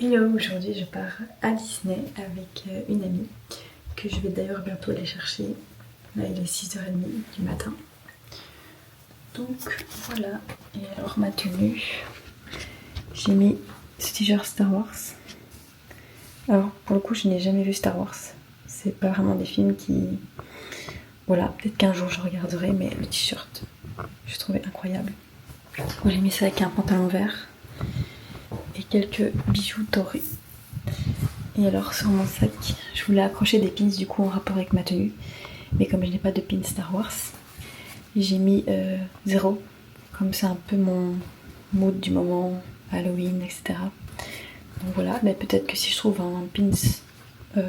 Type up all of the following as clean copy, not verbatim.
Hello, aujourd'hui je pars à Disney avec une amie que je vais d'ailleurs bientôt aller chercher. Là il est 6h30 du matin. Donc voilà, et alors ma tenue, j'ai mis ce t-shirt Star Wars. Alors pour le coup je n'ai jamais vu Star Wars. C'est pas vraiment des films qui... Voilà, peut-être qu'un jour je regarderai, mais le t-shirt je trouvais incroyable. J'ai mis ça avec un pantalon vert et quelques bijoux dorés. Et alors sur mon sac, je voulais accrocher des pins du coup en rapport avec ma tenue, mais comme je n'ai pas de pins Star Wars, j'ai mis 0, comme c'est un peu mon mood du moment, Halloween, etc. Donc voilà, mais peut-être que si je trouve un pins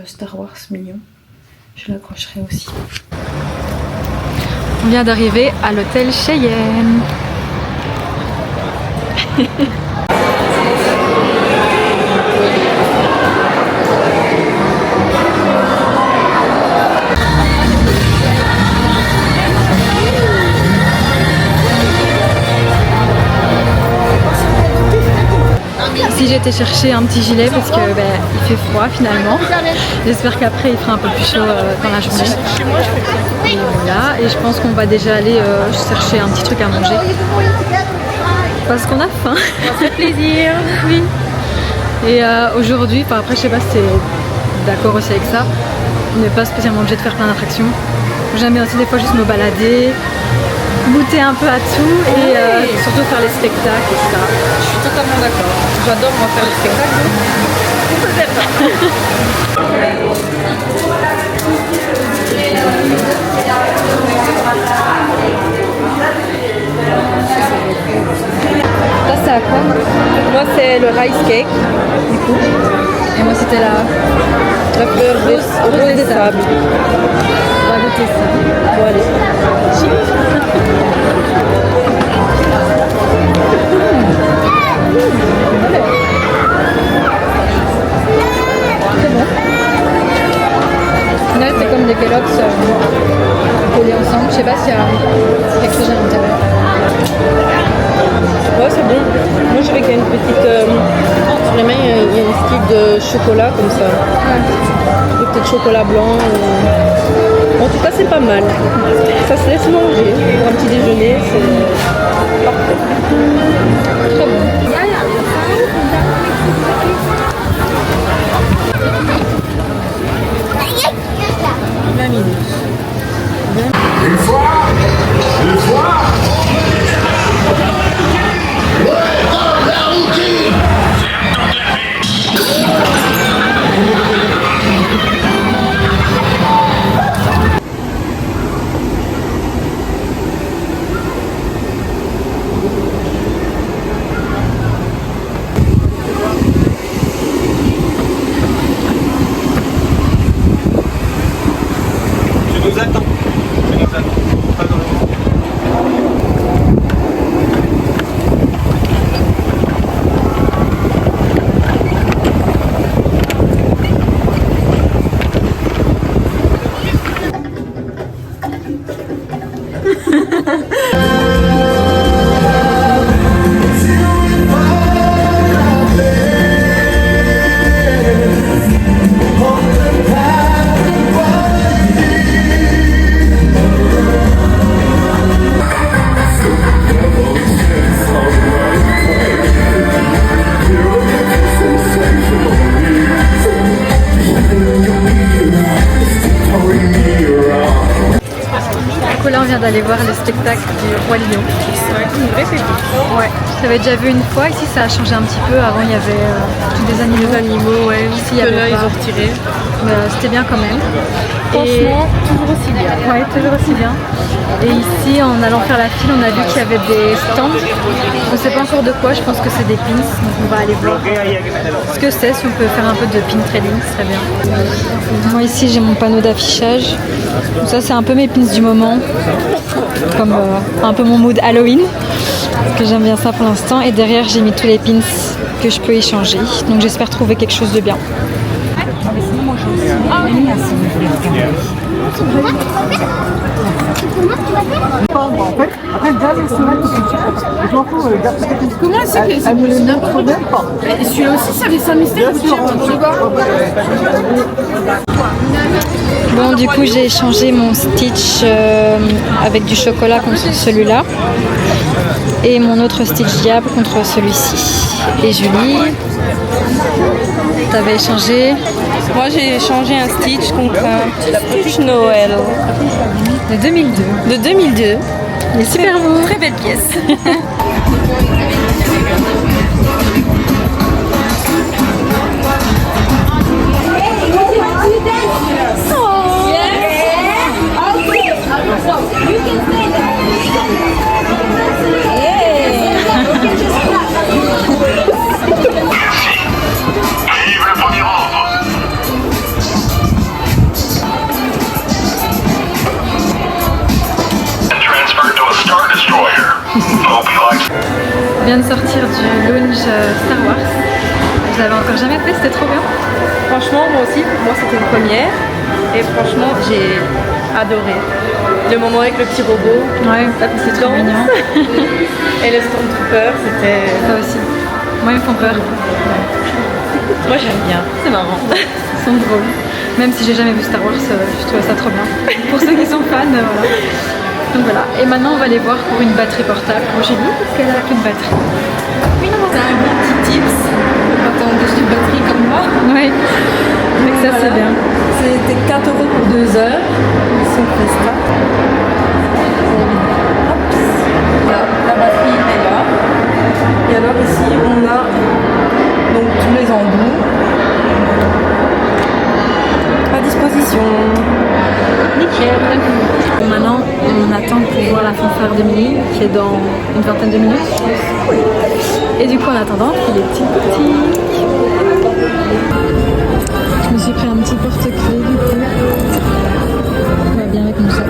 Star Wars mignon, je l'accrocherai aussi. On vient d'arriver à l'hôtel Cheyenne. Ici j'ai été chercher un petit gilet parce que il fait froid finalement. J'espère qu'après il fera un peu plus chaud dans la journée. Et voilà, et je pense qu'on va déjà aller chercher un petit truc à manger. Parce qu'on a faim. Ça fait plaisir. Oui. Et aujourd'hui, après je sais pas si t'es d'accord aussi avec ça, on n'est pas spécialement obligé de faire plein d'attractions. J'aime bien aussi des fois juste me balader, goûter un peu à tout et surtout faire les spectacles, etc. Je suis totalement d'accord. J'adore moi faire les spectacles. On peut faire ça. Ça c'est à quoi? Moi c'est le rice cake du coup. Et moi c'était la fleur rose des sables. On va goûter ça. Bon allez. C'est bon. Là c'est comme des Kellogg's collés ensemble. Je sais pas s'il y a quelque chose à l'intérieur. Ouais c'est bon. Moi je vais qu'il y a une petite... sur les mains il y a une style de chocolat comme ça. Peut-être chocolat blanc. En tout cas c'est pas mal. Ça se laisse manger. Pour un petit déjeuner c'est parfait. Très bon. 20 minutes. Une fois, deux fois. Ouais, dans la routine. Tu nous attends. Pas dans le moment. Là on vient d'aller voir le spectacle du Roi Lion. Ouais, j'avais déjà vu une fois, ici ça a changé un petit peu, avant il y avait tous des animaux. Ouais. Ici il y avait là pas. ils ont retiré. Mais c'était bien quand même. Franchement, toujours aussi bien. Ouais, toujours aussi bien. Et ici, en allant faire la file, on a vu qu'il y avait des stands. On ne sait pas encore de quoi, je pense que c'est des pins. Donc on va aller voir ce que c'est, si on peut faire un peu de pin trading, ce serait bien. Moi ici, j'ai mon panneau d'affichage. Donc ça, c'est un peu mes pins du moment. Comme un peu mon mood Halloween. Parce que j'aime bien ça pour l'instant. Et derrière, j'ai mis tous les pins que je peux échanger. Donc j'espère trouver quelque chose de bien. Comment c'est que c'est n'importe quoi? Celui-là aussi, ça fait un mystère. Bon, du coup, j'ai échangé mon Stitch avec du chocolat contre celui-là et mon autre Stitch Diable contre celui-ci. Et Julie, t'avais échangé? Moi j'ai échangé un Stitch contre un Stitch Noël De 2002. de 2002. Il est super beau. Très belle pièce. On vient de sortir du lounge Star Wars. Je l'avais encore jamais fait, c'était trop bien. Franchement, moi aussi, pour moi c'était une première. Et franchement, j'ai adoré. Le moment avec le petit robot, Ouais, c'est trop mignon. et le Stormtrooper, c'était... Toi aussi. Moi, ils me font peur. Moi j'aime bien, c'est marrant. Ils sont drôles. Même si j'ai jamais vu Star Wars, je trouve ça trop bien. Pour ceux qui sont fans, voilà. Donc voilà. Et maintenant, on va aller voir pour une batterie portable pour Julie, parce qu'elle a plus de batterie. Oui, c'est un bon petit tips quand on touche une batterie comme moi. Oui. Donc ça, c'est bien. C'était 4 € pour 2 heures. Si on fait ça. Là, la batterie est là. Et alors ici, on a donc tous les embouts à disposition. Nickel. Maintenant, on attend pour voir la fanfare de Milly, qui est dans une vingtaine de minutes. Et du coup, en attendant, il est petit. Je me suis pris un petit porte-clés du coup. Ça va bien avec mon sac.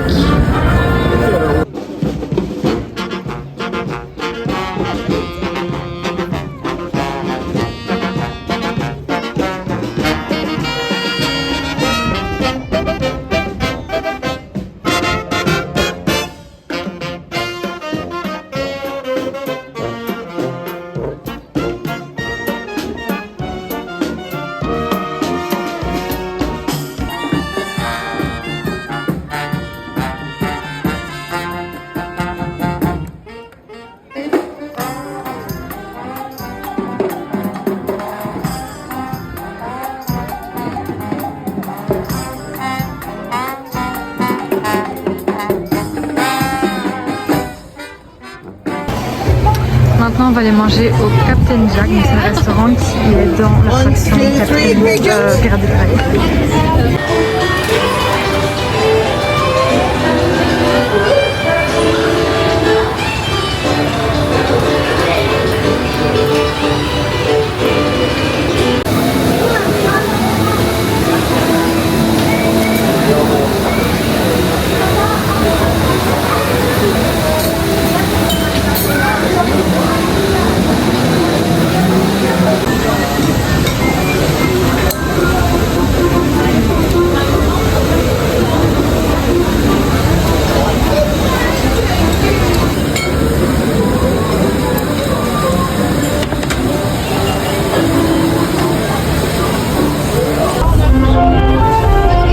Maintenant, on va aller manger au Captain Jack, donc c'est un restaurant qui est dans l'attraction Pirates des Caraïbes.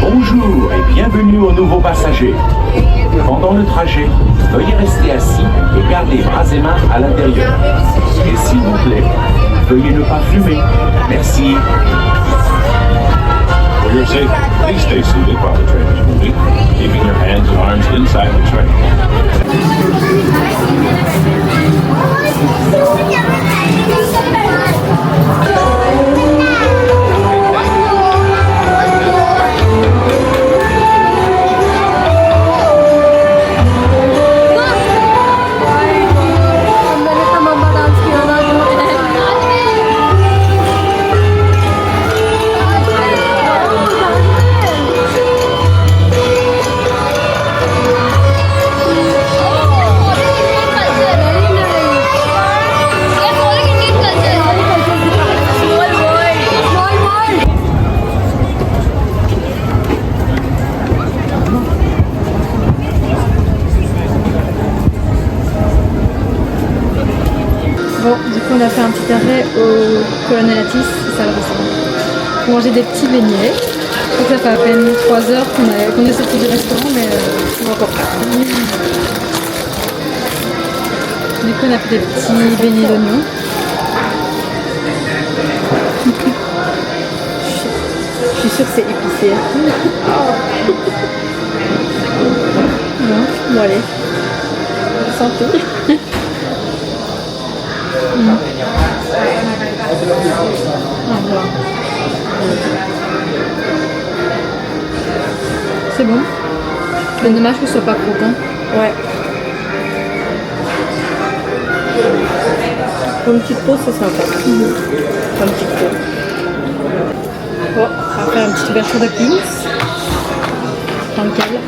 Bonjour et bienvenue aux nouveaux passagers. Pendant le trajet, veuillez rester assis et garder bras et mains à l'intérieur. Et s'il vous plaît, veuillez ne pas fumer. Merci. For your safety, please stay seated while the train is moving, keeping your hands and arms inside the train. manger des petits beignets. Donc ça fait à peine 3 heures qu'on est sorti du restaurant, mais on va encore pas. Du coup, on a fait des petits beignets d'oignons. Je suis sûre que c'est épicé. Bon, allez. Santé. C'est bon. C'est dommage que ce soit pas croquant. Ouais. Pour une petite pause, c'est sympa. Pour une petite pause. Bon, on va faire une petite ouverture de pince. Tranquille.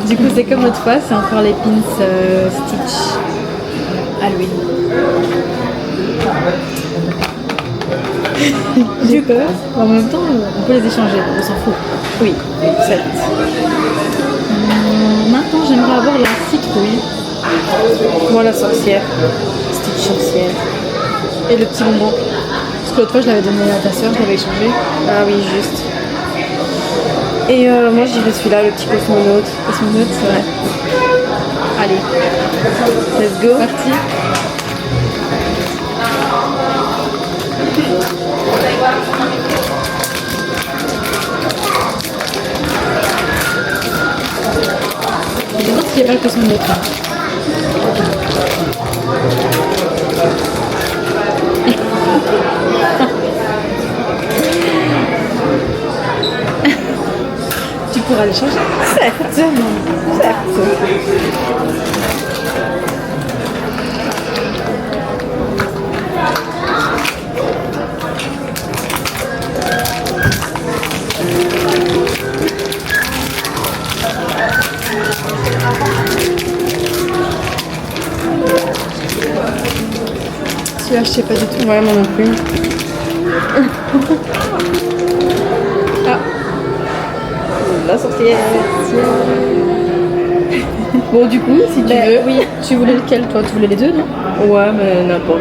Du coup, c'est comme l'autre fois, c'est encore les pins Stitch Halloween. J'ai peur. En même temps, on peut les échanger, on s'en fout. Oui, certes. Maintenant, j'aimerais avoir la citrouille Moi, la sorcière. Stitch sorcière. et le petit bonbon. Parce que l'autre fois, je l'avais donné à ta soeur, je l'avais échangé. Ah oui, juste. Et moi, je dirais celui-là, le petit cosmonaute. Cosmonaute, c'est vrai. Allez, Let's go. parti. Je me demande s'il n'y a pas le cosmonaute là. Tu pourras les changer. Certes. Certes. Celui-là, je sais pas du tout. Ouais, moi non plus. Ah, La sorcière. bon, du coup, si tu Ben, veux. Oui, tu voulais lequel toi? Tu voulais les deux, non? Ouais, mais n'importe.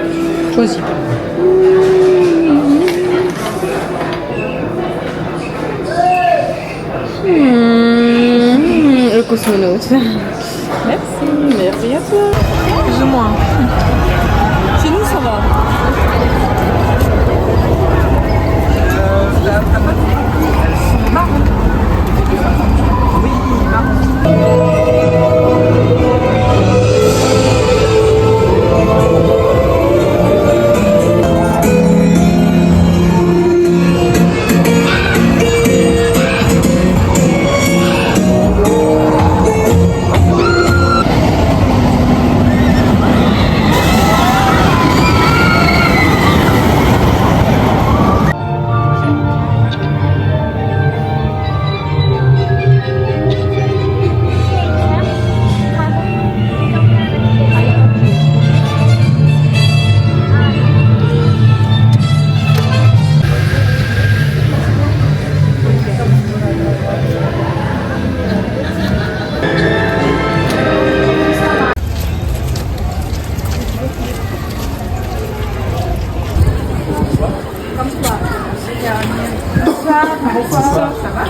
Choisis. Le cosmonaute. Merci, merci à toi. Plus ou moins. Chez nous, ça va.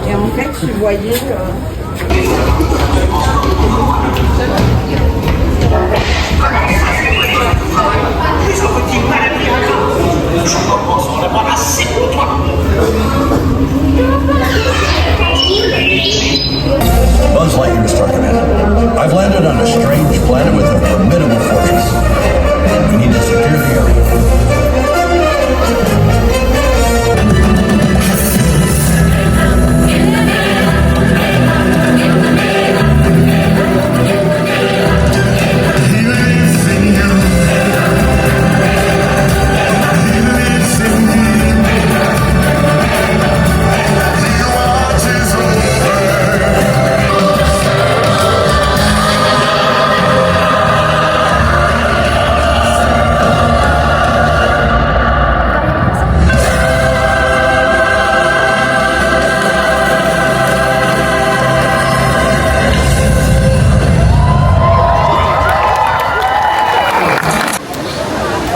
Et en fait, je voyais. Buzz Lightyear struck it in. I've landed on a strange planet with a formidable fortress. We need to secure the area. Even if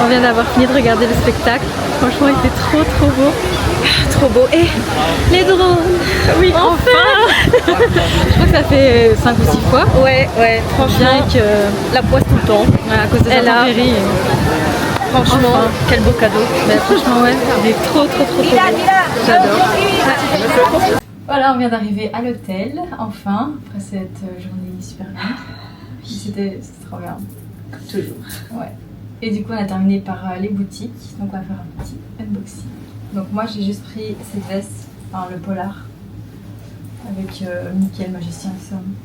On vient d'avoir fini de regarder le spectacle. Franchement, il était trop beau. Trop beau. Et les drones. Oui, enfin. Je crois que ça fait 5 ou 6 fois. Ouais, franchement. Bien que la poisse tout le temps. Ouais, à cause des intempéries. Franchement, enfin, quel beau cadeau. Mais franchement, ouais, mais trop beau. J'adore. Voilà, on vient d'arriver à l'hôtel, enfin, après cette journée super longue. C'était trop bien. Toujours. Ouais. Et du coup, on a terminé par les boutiques. Donc, on va faire un petit unboxing. Donc, moi, j'ai juste pris cette veste, enfin, le polar, avec Mickey le magicien qui sonne.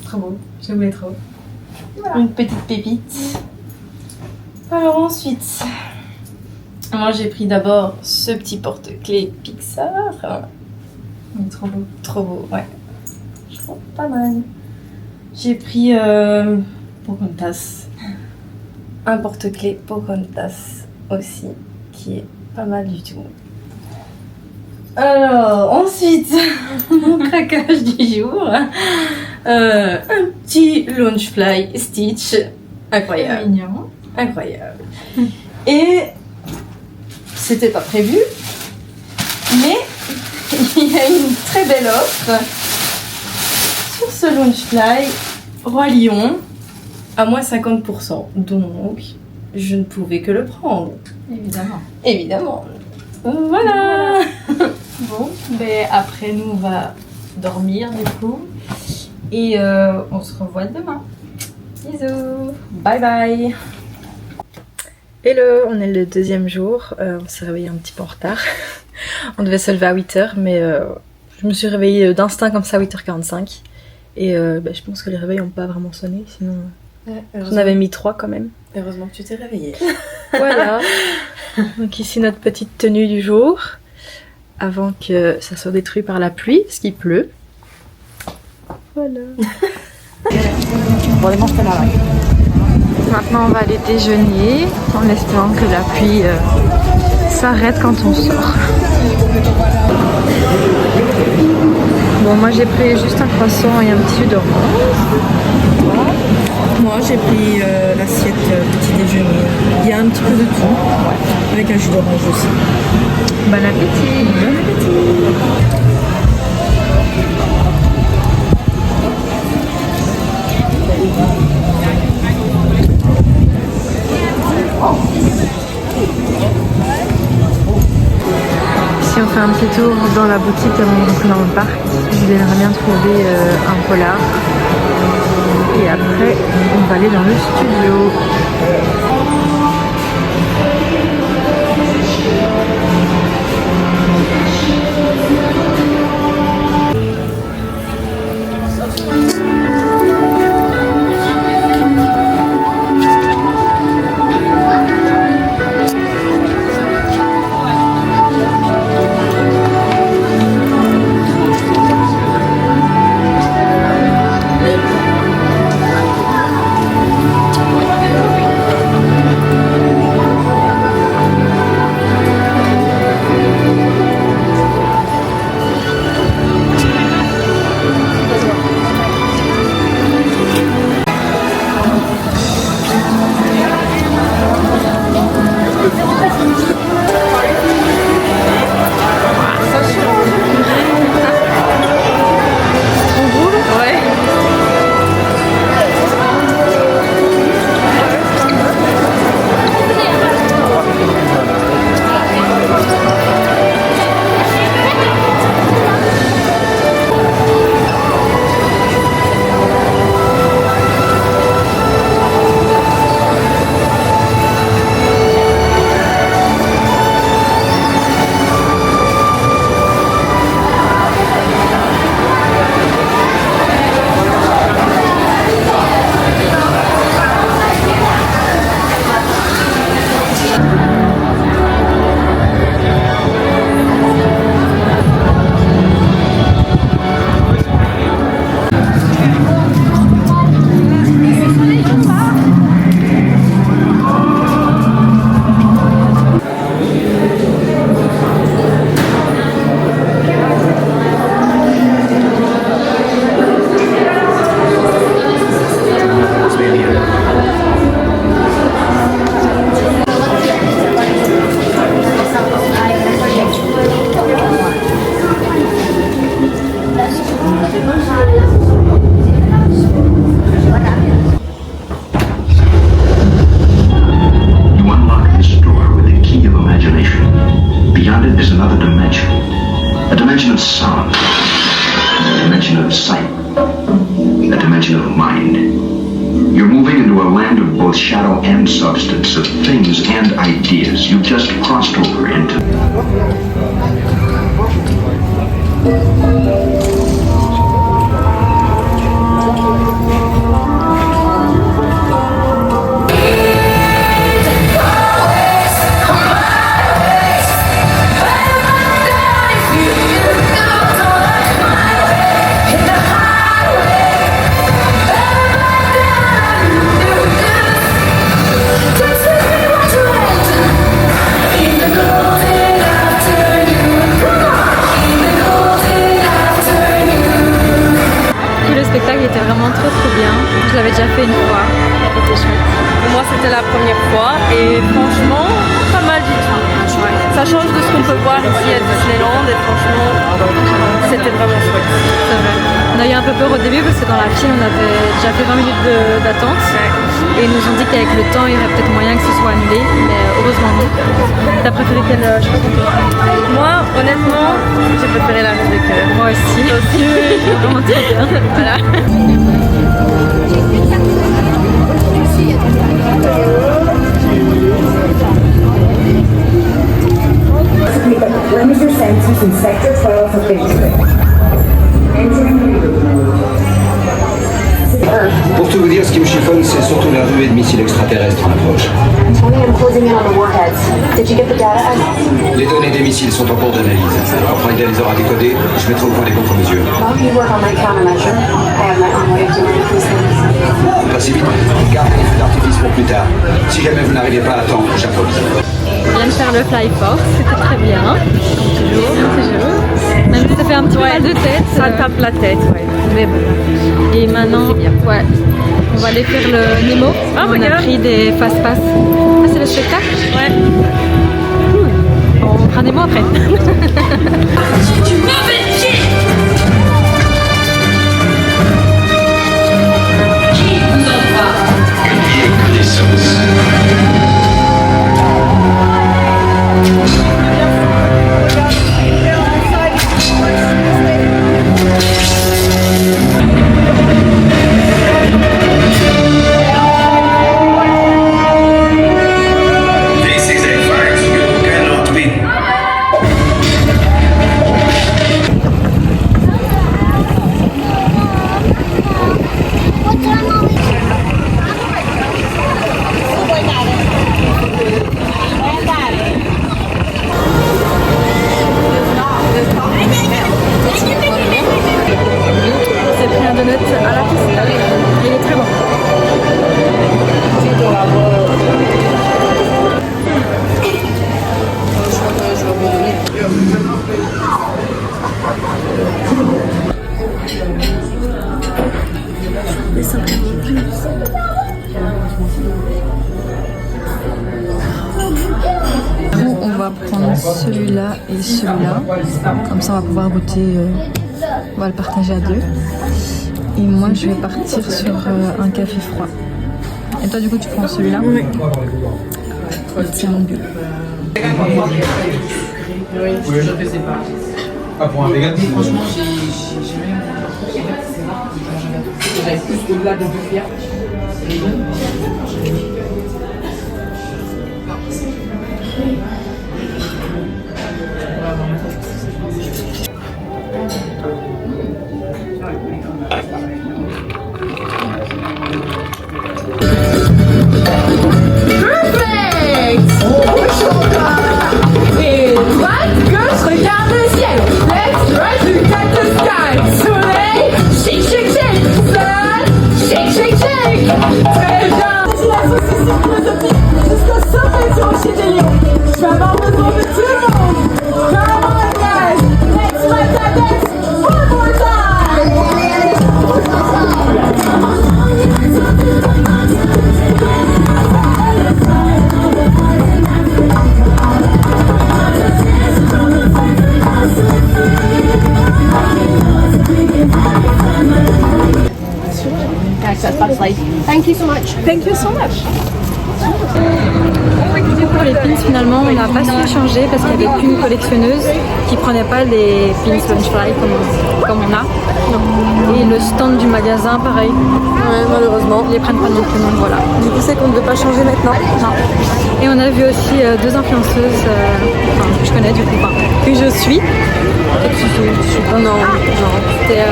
Trop beau, je voulais trop. Voilà. Une petite pépite. Alors, ensuite, moi, j'ai pris d'abord ce petit porte-clés Pixar. Trop beau, ouais. Je trouve pas mal. J'ai pris Pocahontas. Un porte-clés Pocahontas aussi, qui est pas mal du tout. Alors, ensuite, mon craquage du jour. Un petit Launchfly Stitch. Incroyable. Mignon. Incroyable. Et c'était pas prévu, mais il y a une très belle offre sur ce Launchfly Roi Lion à moins 50%. Donc, je ne pouvais que le prendre. Évidemment. Voilà. Bon, ben après nous on va dormir du coup et on se revoit demain. Bisous. Bye bye. Hello, on est le deuxième jour, on s'est réveillé un petit peu en retard. On devait se lever à 8h, mais je me suis réveillée d'instinct comme ça à 8h45. Et je pense que les réveils n'ont pas vraiment sonné, sinon j'en avais mis 3 quand même. Heureusement que tu t'es réveillée. Voilà, donc ici notre petite tenue du jour, avant que ça soit détruit par la pluie, parce qu'il pleut. Voilà. Bon, mange pas là. Maintenant on va aller déjeuner en espérant que la pluie s'arrête quand on sort. Bon, moi j'ai pris juste un croissant et un petit jus d'orange. Moi j'ai pris l'assiette petit déjeuner. Il y a un petit peu de tout, avec un jus d'orange aussi. Bon appétit. Bon appétit. Si on fait un petit tour dans la boutique avant de rentrer dans le parc, j'aimerais bien trouver un polar. Et après, on va aller dans le studio. sound, a dimension of sight, a dimension of mind. You're moving into a land of both shadow and substance, of things and ideas. You've just crossed over into... Je l'avais déjà fait une fois, c'était chouette. Moi c'était la première fois et franchement pas mal du tout. Ouais. Ça change de ce qu'on peut voir ici à Disneyland et franchement c'était vraiment chouette. C'est vrai. On a eu un peu peur au début parce que dans la file on avait déjà fait 20 minutes d'attente et ils nous ont dit qu'avec le temps il y aurait peut-être moyen que ce soit annulé, mais heureusement non. T'as préféré quelle chose? Moi honnêtement j'ai préféré la Reine des Cœurs. Moi aussi. Aussi. Vraiment très bien. Voilà. Limit your senses in Sector 12 of Victory. Pour tout vous dire, ce qui me chiffonne, c'est surtout la ruée de missiles extraterrestres en approche. Les données des missiles sont en cours d'analyse. Quand Frida les aura décodées, je mettrai au point des contre-mesures. Pas si vite, gardez les feux d'artifice pour plus tard. Si jamais vous n'arrivez pas à temps, j'improvise. On vient de faire le Fly Force, c'était très bien, comme toujours. Même si ça fait un petit peu mal de tête. Ça tape la tête, ouais. Mais bon. Et maintenant, ouais, on va aller faire le Nemo. Ah, on a pris des fast-pass. Ah, c'est le spectacle? Ouais. Cool. Bon, on fera Nemo après. On va prendre celui-là et celui-là, comme ça on va pouvoir goûter, on va le partager à deux. Et moi je vais partir sur un café froid. Et toi du coup tu prends celui-là? Oui. C'est mon but. Ah, pour un vegan, franchement, j'ai rien. J'avais plus au-delà de buffet. Thank you so much. Thank you so much. pour les pins, finalement, on n'a pas su changer parce qu'il n'y avait qu'une collectionneuse qui prenait pas les pins Lunchfly comme on a. Et le stand du magasin, pareil. Ouais, malheureusement. Ils les prennent pas non plus, donc voilà. Du coup, c'est qu'on ne veut pas changer maintenant. Non. Et on a vu aussi deux influenceuses, que je connais du coup, que je suis. Non, c'était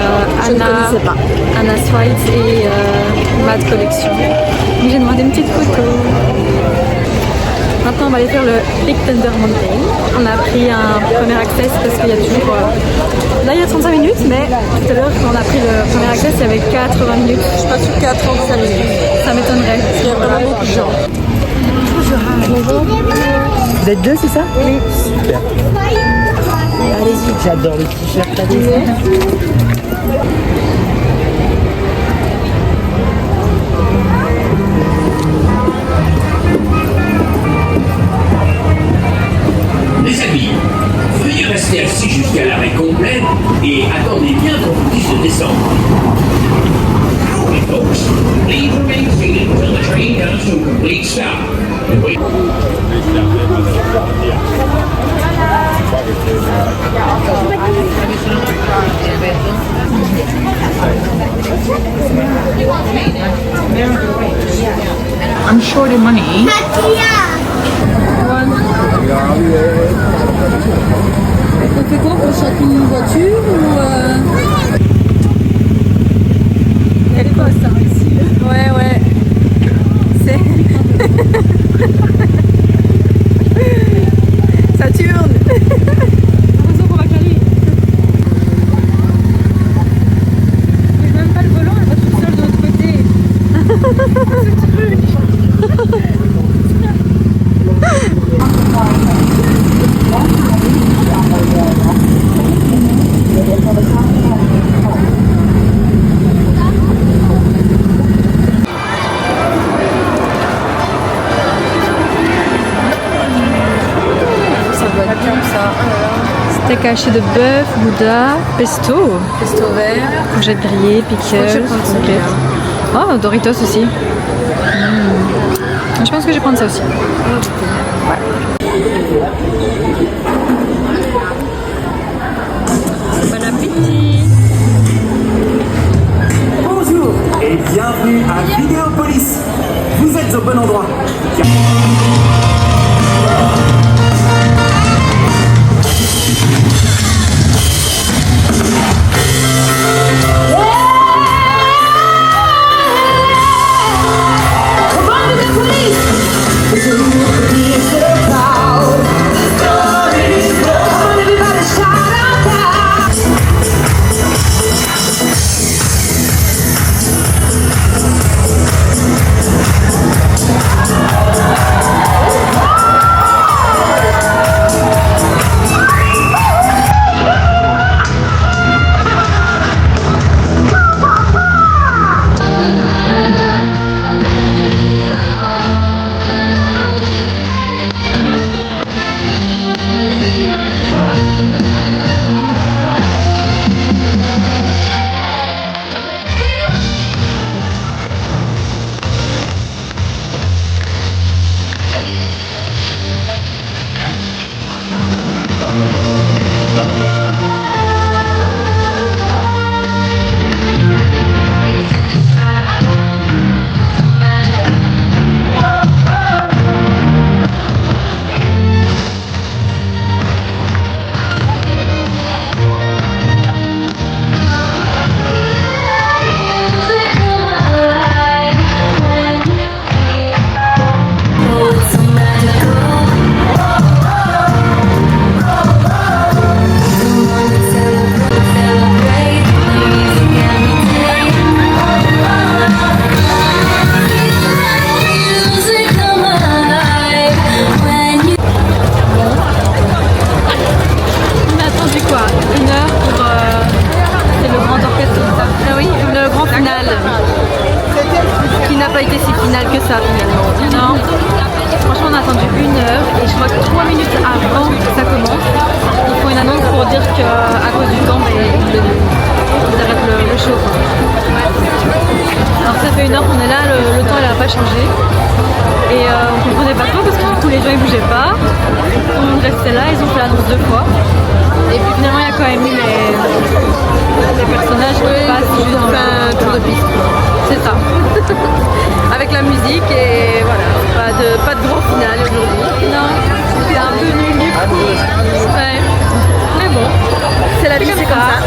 Je ne connaissais pas. Anna Swites et Mad Collection. Donc j'ai demandé une petite photo. Maintenant on va aller faire le Big Thunder Mountain. On a pris un premier access parce qu'il y a toujours... Là il y a 35 minutes, mais tout à l'heure quand on a pris le premier access il y avait 80 minutes. Je suis pas sûre qu'il y a 35 minutes. Ça m'étonnerait. Il y a vraiment beaucoup de gens. Bonjour. Vous êtes deux, c'est ça? Oui. Super. Allez-y, j'adore le t-shirt. Allez-y. Les amis, veuillez rester assis jusqu'à l'arrêt complet et attendez bien qu'on vous dise de descendre. Okay, folks, please remain seated until the train comes to a complete stop. And wait. I'm short of money. On fait quoi pour chacune voiture ou Elle est pas ça ici. Ouais. C'est... Ça tourne. Heureusement qu'on va caler. J'ai même pas le volant, elle va toute seule de l'autre côté. Ce truc. Steak haché de bœuf, gouda, pesto vert, courgettes grillées, pickles, oh Doritos aussi. Je pense que je vais prendre ça aussi. Bon appétit. Bonjour et bienvenue à Vidéopolis. Vous êtes au bon endroit. les gens ils bougeaient pas, tout le monde restait là, ils ont fait l'annonce 2 fois. Et puis finalement il y a quand même eu les personnages qui passent juste un tour de piste. C'est ça. Avec la musique et voilà, pas de grand final aujourd'hui. Non, c'était un peu nul du coup. Ouais. Mais bon, c'est la vie, c'est comme ça.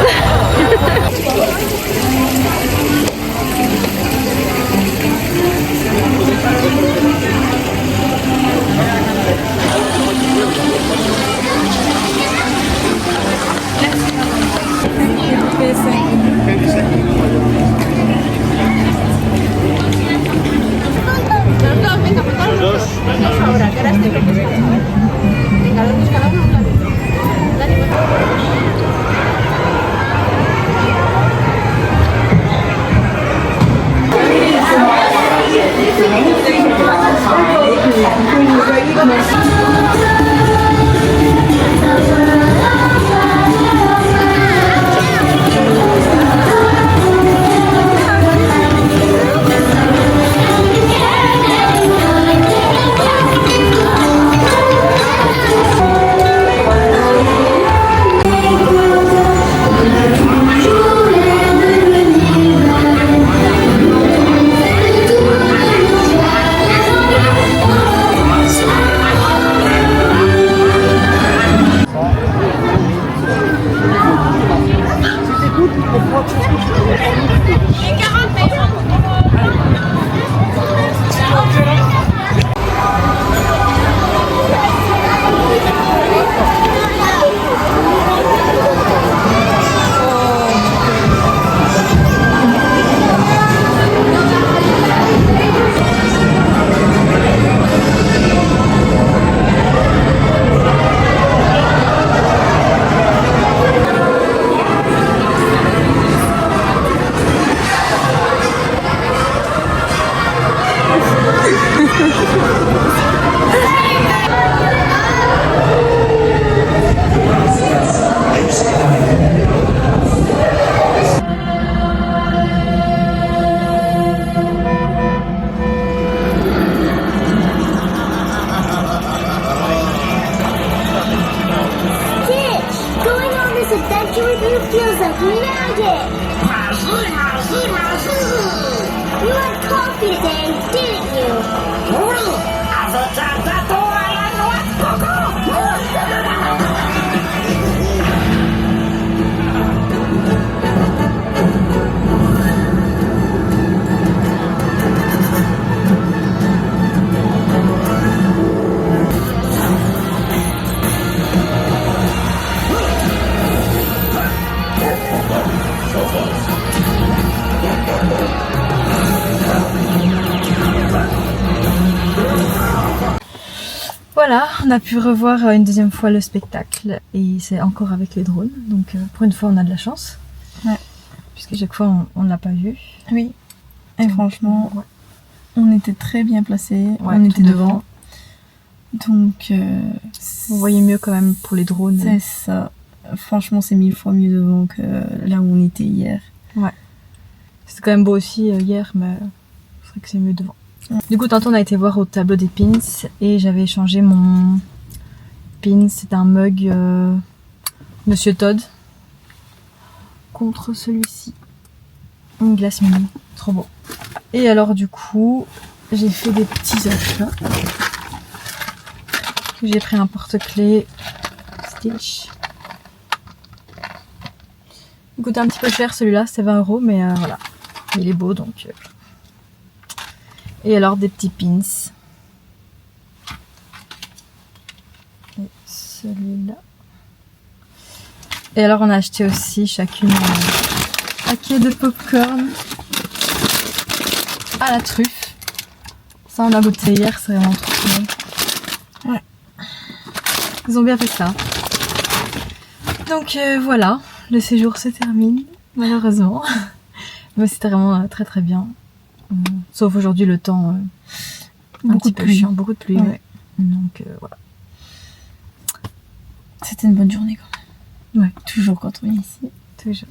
feels like magic. You had coffee today, didn't you? Voilà, on a pu revoir une deuxième fois le spectacle et c'est encore avec les drones, donc pour une fois on a de la chance. Ouais. Puisque chaque fois on ne l'a pas vu. Oui, et franchement, ouais. On était très bien placés, Ouais, on était devant. Donc, on voyait mieux quand même pour les drones. C'est ça. Franchement, c'est 1000 fois mieux devant que là où on était hier. Ouais. C'était quand même beau aussi hier, mais c'est vrai que c'est mieux devant. Ouais. Du coup, tantôt on a été voir au tableau des pins et j'avais échangé mon pin, c'est un mug Monsieur Todd contre celui-ci. Une glace mini, trop beau. Et alors du coup, j'ai fait des petits achats. J'ai pris un porte-clés Stitch. Il coûtait un petit peu cher celui-là, c'était 20 €, mais voilà. Il est beau donc. Et alors des petits pins. Et celui-là. Et alors on a acheté aussi chacune un paquet de popcorn à la truffe. Ça on a goûté hier, c'est vraiment trop bon. Ouais. Ils ont bien fait ça. Donc voilà, le séjour se termine, malheureusement. Mais c'était vraiment très très bien. Sauf aujourd'hui le temps un petit peu chiant, beaucoup de pluie. Ouais. Donc voilà. C'était une bonne journée quand même. Ouais. Toujours quand on est ici. Toujours.